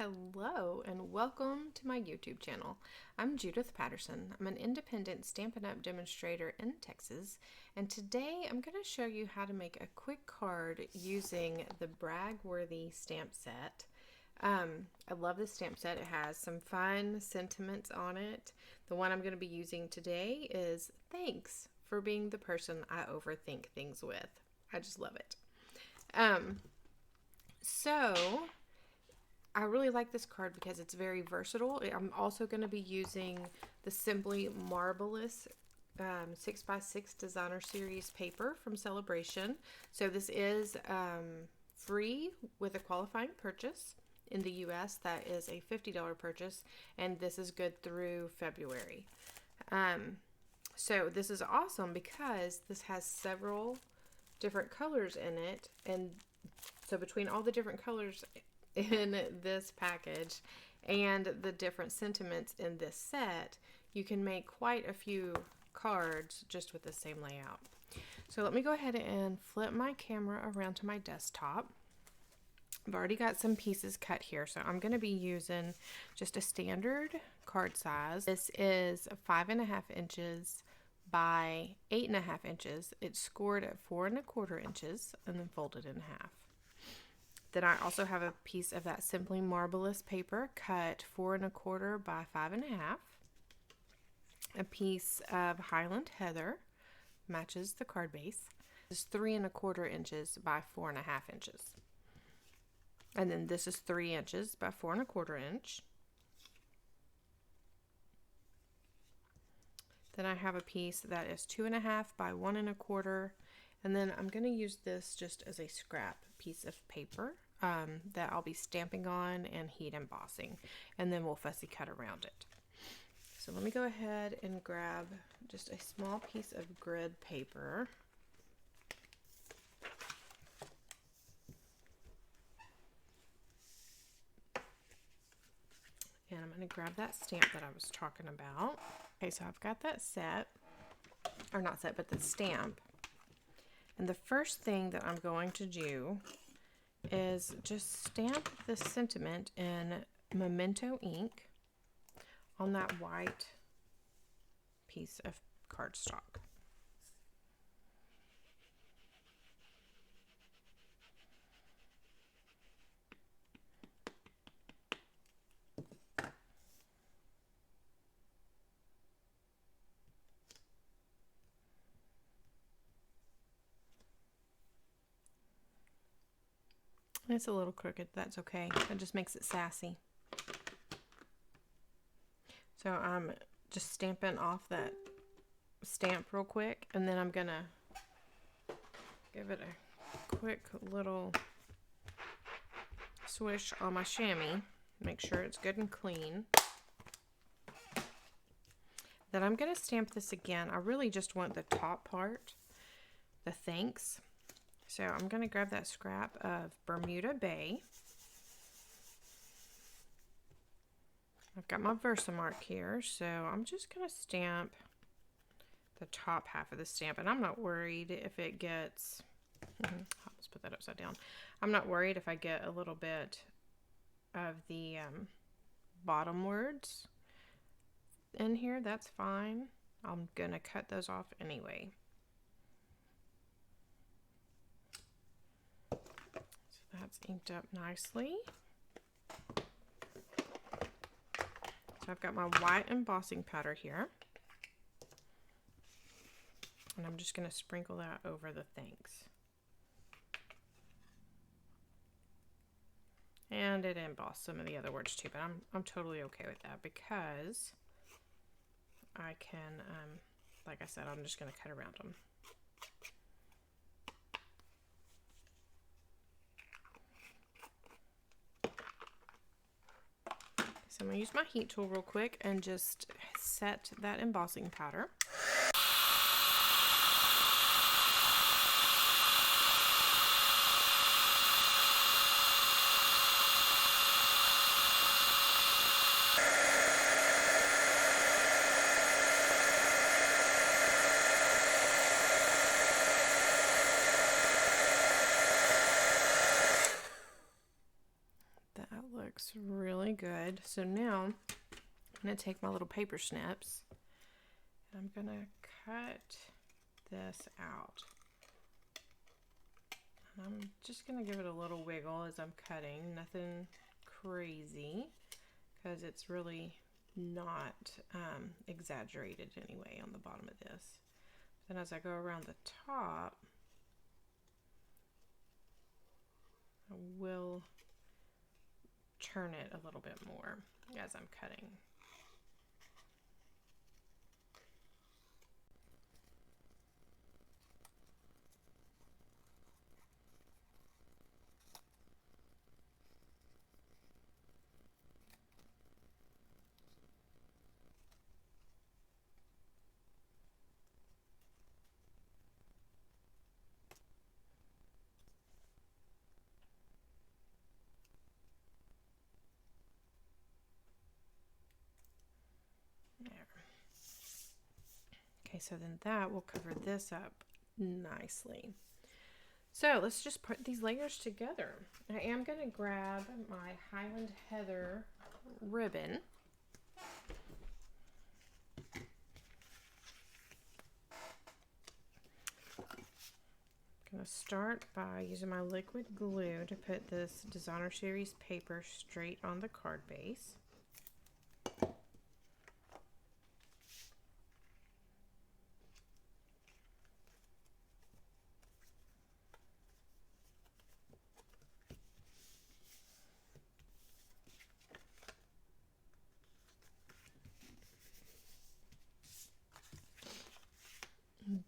Hello and welcome to my YouTube channel. I'm Judith Patterson. I'm an independent Stampin' Up! Demonstrator in Texas, and today I'm going to show you how to make a quick card using the Bragworthy stamp set. I love this stamp set. It has some fun sentiments on it. The one I'm going to be using today is thanks for being the person I overthink things with. I just love it. So I really like this card because it's very versatile. I'm also going to be using the Simply Marbleous 6x6 Designer Series paper from Celebration. So this is free with a qualifying purchase. In the US, that is a $50 purchase, and this is good through February. So this is awesome because this has several different colors in it, and so between all the different colors in this package and the different sentiments in this set, you can make quite a few cards just with the same layout. So let me go ahead and flip my camera around to my desktop. I've already got some pieces cut here, so I'm going to be using just a standard card size. This is 5.5 inches by 8.5 inches. It's scored at 4.25 inches and then folded in half. Then I also have a piece of that Simply Marbleous paper cut 4.25 by 5.5. A piece of Highland Heather matches the card base. It's 3.25 inches by 4.5 inches. And then this is 3 inches by 4.25 inch. Then I have a piece that is 2.5 by 1.25. And then I'm going to use this just as a scrap piece of paper that I'll be stamping on and heat embossing. And then we'll fussy cut around it. So let me go ahead and grab just a small piece of grid paper. And I'm going to grab that stamp that I was talking about. Okay, so I've got that set, or not set, but the stamp. And the first thing that I'm going to do is just stamp the sentiment in Memento ink on that white piece of cardstock. It's a little crooked, that's okay. It just makes it sassy. So I'm just stamping off that stamp real quick, and then I'm gonna give it a quick little swish on my chamois. Make sure it's good and clean. Then I'm gonna stamp this again. I really just want the top part, the thanks. So I'm going to grab that scrap of Bermuda Bay. I've got my Versamark here, so I'm just going to stamp the top half of the stamp. And I'm not worried if it gets, let's put that upside down. I'm not worried if I get a little bit of the bottom words in here. That's fine. I'm going to cut those off anyway. That's inked up nicely. So I've got my white embossing powder here. And I'm just going to sprinkle that over the thanks. And it embossed some of the other words too, but I'm totally okay with that because I can, like I said, I'm just going to cut around them. So I'm going to use my heat tool real quick and just set that embossing powder. That looks really good. So now I'm going to take my little paper snips and I'm going to cut this out. And I'm just going to give it a little wiggle as I'm cutting, nothing crazy, because it's really not exaggerated anyway on the bottom of this. Then as I go around the top, I will turn it a little bit more as I'm cutting. There. Okay, so then that will cover this up nicely. So let's just put these layers together. I am going to grab my Highland Heather ribbon. I'm going to start by using my liquid glue to put this Designer Series paper straight on the card base.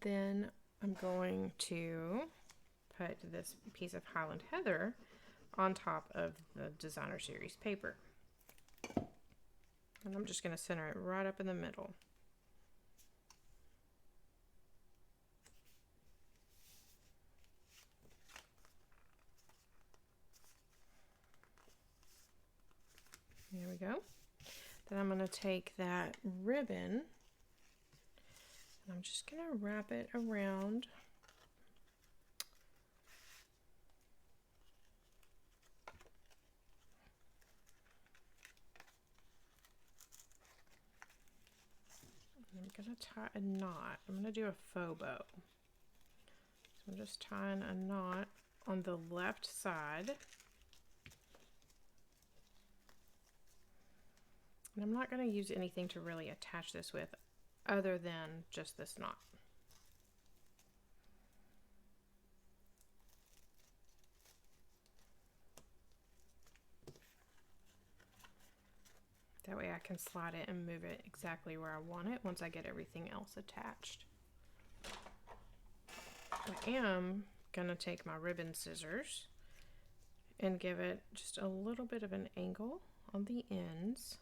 Then I'm going to put this piece of Highland Heather on top of the Designer Series paper. And I'm just going to center it right up in the middle. There we go. Then I'm going to take that ribbon and I'm just going to wrap it around I'm going to tie a knot. I'm going to do a faux bow. So I'm just tying a knot on the left side. And I'm not going to use anything to really attach this with other than just this knot. That way I can slide it and move it exactly where I want it once I get everything else attached. I am going to take my ribbon scissors and give it just a little bit of an angle on the ends.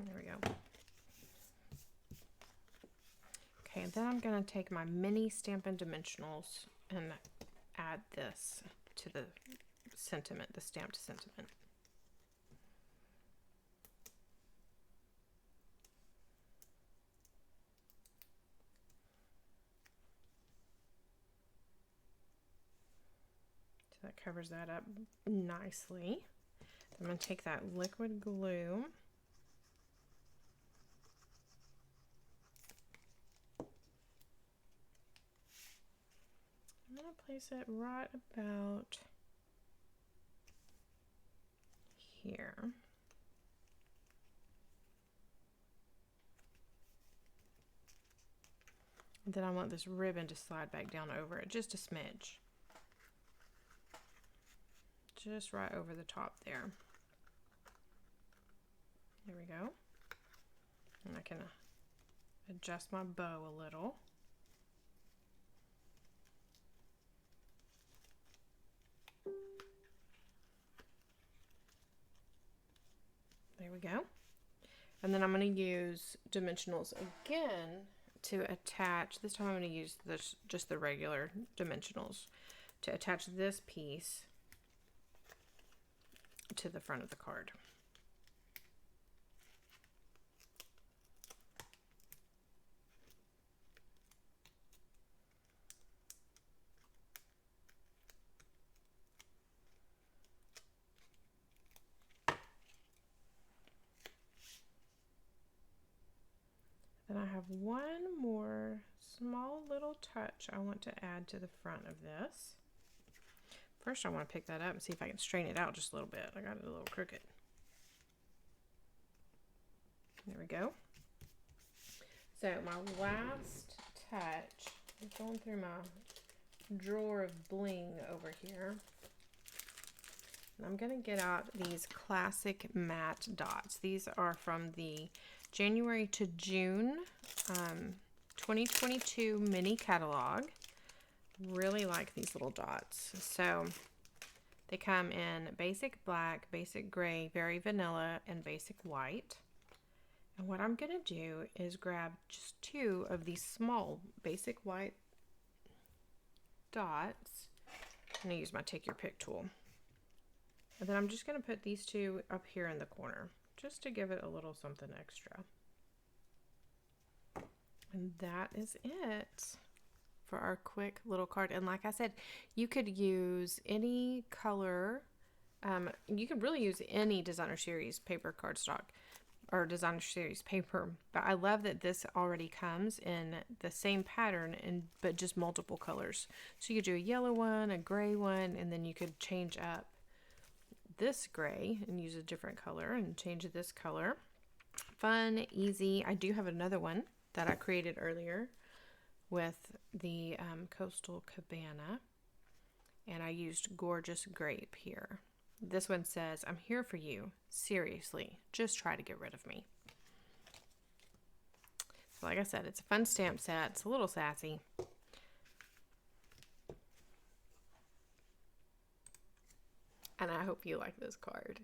There we go. Okay, then I'm going to take my mini Stampin' Dimensionals and add this to the sentiment, the stamped sentiment. So that covers that up nicely. I'm going to take that liquid glue . I'm going to place it right about here. And then I want this ribbon to slide back down over it, just a smidge. Just right over the top there. There we go. And I can adjust my bow a little. There we go. And then I'm going to use dimensionals again to attach, this time I'm going to use this, just the regular dimensionals, to attach this piece to the front of the card. Then I have one more small little touch I want to add to the front of this. First I want to pick that up and see if I can straighten it out just a little bit. I got it a little crooked. There we go. So my last touch, I'm going through my drawer of bling over here. And I'm going to get out these classic matte dots. These are from the January to June 2022 mini catalog. Really like these little dots. So they come in basic black, basic gray, very vanilla, and basic white. And what I'm going to do is grab just 2 of these small basic white dots. I'm going to use my take your pick tool. And then I'm just going to put these 2 up here in the corner, just to give it a little something extra. And that is it for our quick little card. And like I said, you could use any color. You could really use any designer series paper cardstock or designer series paper. But I love that this already comes in the same pattern, but just multiple colors. So you could do a yellow one, a gray one, and then you could change up this gray and use a different color and change this color. Fun, easy. I do have another one that I created earlier with the Coastal Cabana, and I used Gorgeous Grape here. This one says, I'm here for you. Seriously, just try to get rid of me. So like I said, it's a fun stamp set. It's a little sassy. And I hope you like this card.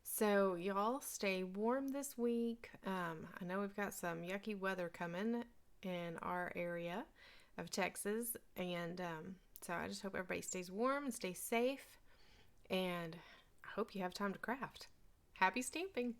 So y'all stay warm this week. I know we've got some yucky weather coming in our area of Texas. And so I just hope everybody stays warm and stays safe. And I hope you have time to craft. Happy stamping!